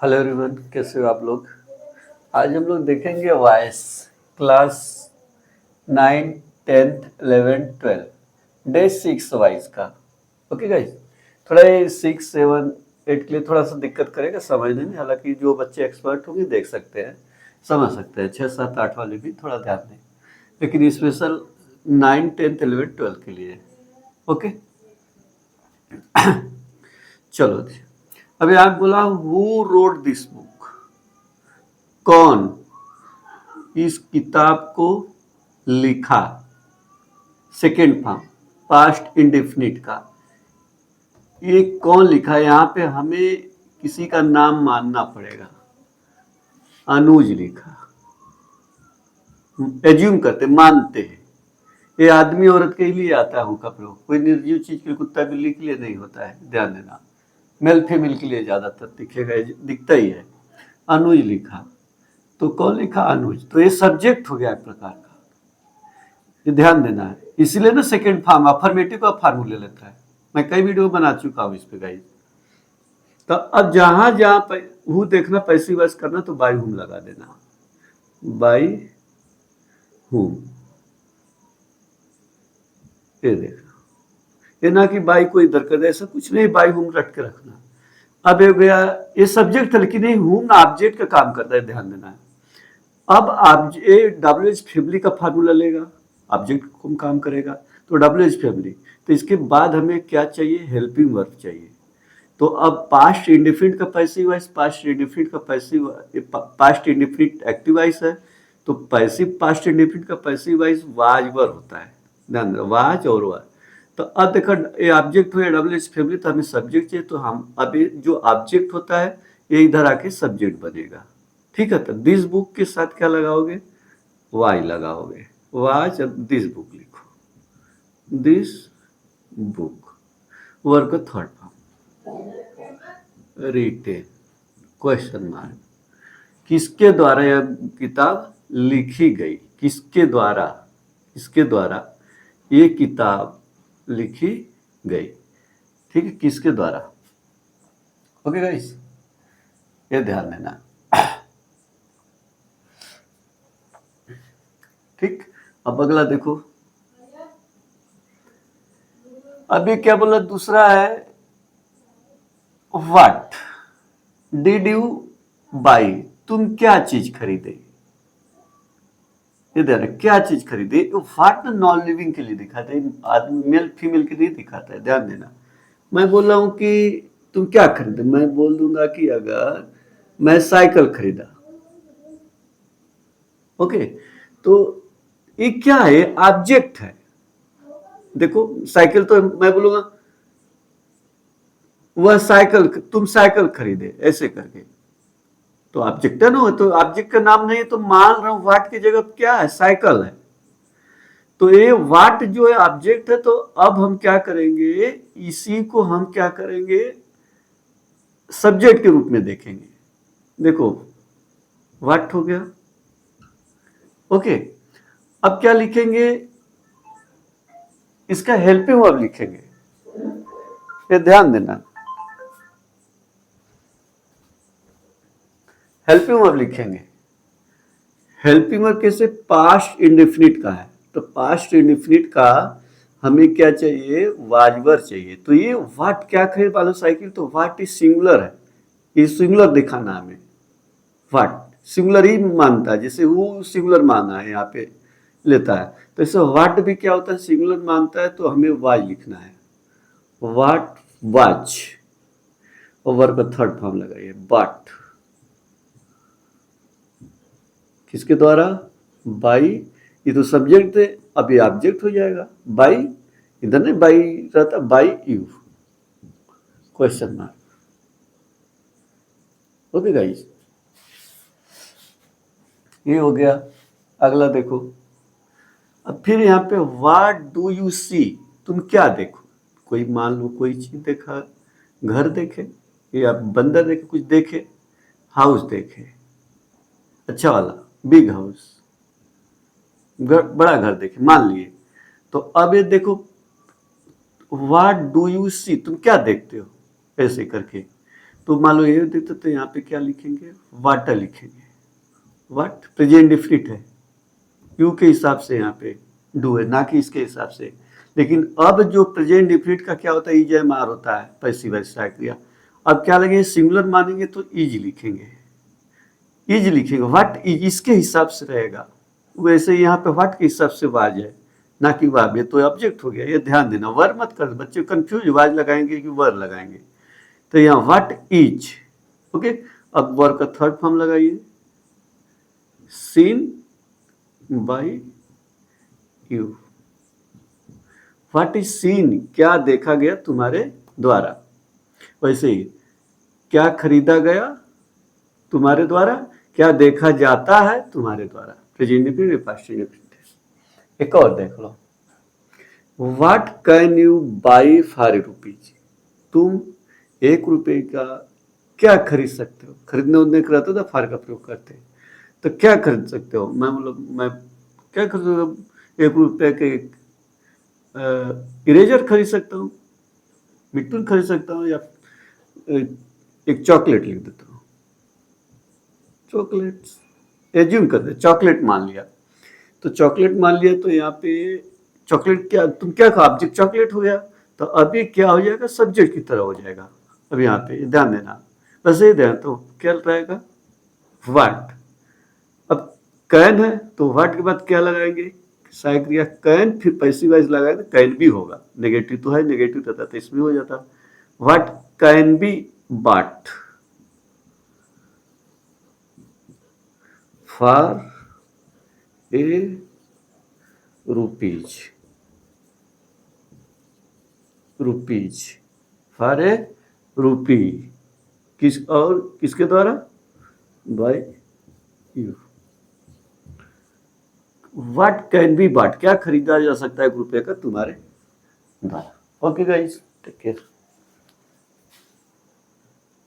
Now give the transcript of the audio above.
Hello everyone, कैसे हो आप लोग। आज हम लोग देखेंगे voice class 9, 10th, 11th, 12 day 6 voice का। ओके गाइस, थोड़ा ये 6, 7, 8 के लिए थोड़ा सा दिक्कत करेगा समझने में। हालांकि जो बच्चे एक्सपर्ट होंगे देख सकते हैं, समझ सकते हैं। 6, 7, 8 वाले भी थोड़ा ध्यान दें, लेकिन स्पेशल 9, 10th, 11th, 12 के लिए। ओके चलो जी। अभी आप बोला हु रोड दिस बुक, कौन इस किताब को लिखा। सेकेंड फॉर्म पास्ट इंडेफिनिट का, ये कौन लिखा। यहाँ पे हमें किसी का नाम मानना पड़ेगा। अनुज लिखा, एज्यूम करते, मानते हैं। ये आदमी औरत के लिए आता है हुक प्रयोग, कोई निर्जीव चीज के लिए, कुत्ता बिल्ली के लिए नहीं होता है, ध्यान देना। मेल फीमेल के लिए ज्यादातर दिखेगा, दिखता ही है। अनुज लिखा, तो कौन लिखा, अनुज। तो ये सब्जेक्ट हो गया एक प्रकार का, ये ध्यान देना है। इसलिए ना सेकेंड फॉर्म अफर्मेटिव का फार्मूले लेता है। मैं कई वीडियो बना चुका हूँ इस पे गाइस। तो अब जहां जहां हु देखना, पैसिव वॉइस करना, तो बाई हुम लगा देना, बाई हुम। ये देखना, ये ना कि बाई को इधर कर दे, ऐसा कुछ नहीं, बाई हुम रट के रखना। अब ये गया, ये सब्जेक्ट था, लेकिन ये हुम ना ऑब्जेक्ट का काम करता है, ध्यान देना है। अब WH फैमिली का फार्मूला लेगा, ऑब्जेक्ट को काम करेगा, तो WH फैमिली। तो इसके बाद हमें क्या चाहिए, हेल्पिंग वर्ब चाहिए। तो अब पास्ट इंडेफिनिट का पैसिव वॉइस, पास्ट इंडेफिनिट का passive, past indefinite active voice है, तो पैसिव पास्ट इंडेफिनिट का पैसिव वॉइस वाज वर होता है, ध्यान दो, वाज और वर। तो अब देखो ये ऑब्जेक्ट हुआ WH फैमिली, तो हमें सब्जेक्ट चाहिए, तो हम अभी जो ऑब्जेक्ट होता है ये इधर आके सब्जेक्ट बनेगा। ठीक है, तो दिस बुक के साथ क्या लगाओगे, वाई लगाओगे, वाज, दिस बुक लिखो, दिस बुक। वर्ब का third form written, question mark, किसके द्वारा यह किताब लिखी गई, किसके द्वारा, किसके द्वारा ये किताब लिखी गई। ठीक है, किसके द्वारा। ओके गाइस, ये ध्यान देना। ठीक, अब अगला देखो। अभी क्या बोला, दूसरा है व्हाट डिड यू बाई, तुम क्या चीज खरीदे। ये ध्यान, क्या चीज खरीदे। व्हाट नॉन लिविंग के लिए दिखाता है, आदमी मेल फीमेल के लिए दिखाता है, ध्यान देना। मैं बोल रहा हूं कि तुम क्या खरीदे, मैं बोल दूंगा कि अगर मैं साइकिल खरीदा। ओके, तो ये क्या है, ऑब्जेक्ट है। देखो साइकिल, तो मैं बोलूंगा वह साइकिल, तुम साइकिल खरीदे, ऐसे करके, तो ऑब्जेक्ट है ना। तो ऑब्जेक्ट का नाम नहीं है, तो मान रहा हूं व्हाट की जगह क्या है, साइकिल है। तो ये व्हाट जो है ऑब्जेक्ट है, तो अब हम क्या करेंगे, इसी को हम क्या करेंगे, सब्जेक्ट के रूप में देखेंगे। देखो व्हाट हो गया। ओके, अब क्या लिखेंगे, इसका हेल्पिंग वर्ब लिखेंगे, ये ध्यान देना। हेल्पिंग वर्ब लिखेंगे। हेल्पिंग वर्ब कैसे, पास्ट इंडेफिनिट का है, तो पास्ट इंडेफिनिट का हमें क्या चाहिए, वाजवर चाहिए। तो ये व्हाट क्या खरीद वाला साइकिल, तो व्हाट इज सिंगुलर है, ये सिंगुलर दिखाना हमें। व्हाट सिंगुलर ही मानता है, जैसे वो सिंगुलर माना है यहाँ पे लेता है, तो ऐसे व्हाट भी क्या होता है, सिंगुलर मानता है, तो हमें वाज लिखना है, व्हाट वाज। और वर्ब का थर्ड फॉर्म लगाइए, बट, किसके द्वारा, बाई। ये तो सब्जेक्ट है, अब ये ऑब्जेक्ट हो जाएगा, बाई। इधर नहीं बाई रहता, by you, question mark. Okay guys, ये हो गया। अगला देखो, अब फिर यहाँ पे व्हाट डू यू सी, तुम क्या देखो। कोई मान लो कोई चीज देखा, घर देखे, या बंदर देखे, कुछ देखे, हाउस देखे, अच्छा वाला बिग हाउस, बड़ा घर देखे मान लिए। तो अब ये देखो व्हाट डू यू सी, तुम क्या देखते हो, ऐसे करके। तो मान लो ये देते तो यहाँ पे क्या लिखेंगे, वाट लिखेंगे। वाट प्रेजेंट डिफिनिट है, यू के हिसाब से यहाँ पे डू है, ना कि इसके हिसाब से। लेकिन अब जो प्रेजेंट डिफिनिट का क्या होता है, इज एम आर होता है, पैसिव वॉइस क्रिया। अब क्या लगेंगे, सिंगुलर मानेंगे तो इज लिखेंगे, इज लिखेंगे। व्हाट इज इसके हिसाब से रहेगा, वैसे यहाँ पे व्हाट के हिसाब से वाज है, ना कि वाब। ये तो ऑब्जेक्ट हो गया, ये ध्यान देना। वर मत कर, बच्चे कंफ्यूज, वाज लगाएंगे कि वर लगाएंगे। तो यहाँ व्हाट इज, ओके। अब वर का थर्ड फॉर्म लगाइए, scene by you. What is seen, क्या देखा गया तुम्हारे द्वारा। वैसे ही क्या खरीदा गया तुम्हारे द्वारा, क्या देखा जाता है तुम्हारे द्वारा। Present indefinite, past indefinite. एक और देख लो, what can you buy for rupees. तुम 1 रुपए का क्या खरीद सकते हो। खरीदने उड़ने का रहता था, फार का प्रयोग करते। तो क्या खरीद सकते हो, मैं क्या खरीद सकता हूँ, 1 रुपए के इरेजर खरीद सकता हूँ, मिट्टून खरीद सकता हूँ, या एक चॉकलेट लिख देता हूँ। चॉकलेट एज्यूम कर दे, चॉकलेट मान लिया। तो चॉकलेट मान लिया, तो यहाँ पे चॉकलेट क्या, तुम क्या कहा, ऑब्जेक्ट चॉकलेट हो गया। तो अभी क्या हो जाएगा, सब्जेक्ट की तरह हो जाएगा। अब यहाँ पे ध्यान देना, वैसे ही ध्यान, तो क्या रहेगा, व्हाट। अब कैन है तो व्हाट के बाद क्या लगाएंगे, सहायक क्रिया कैन, फिर पैसिव वॉइस लगाए तो कैन भी होगा। नेगेटिव तो है, नेगेटिव रहता तो इसमें हो जाता। What can be bought for a rupees, rupees for a rupee. किस और किसके द्वारा, by you. What can be bought, क्या खरीदा जा सकता है 1 रुपए का तुम्हारे द्वारा। Okay guys, take care.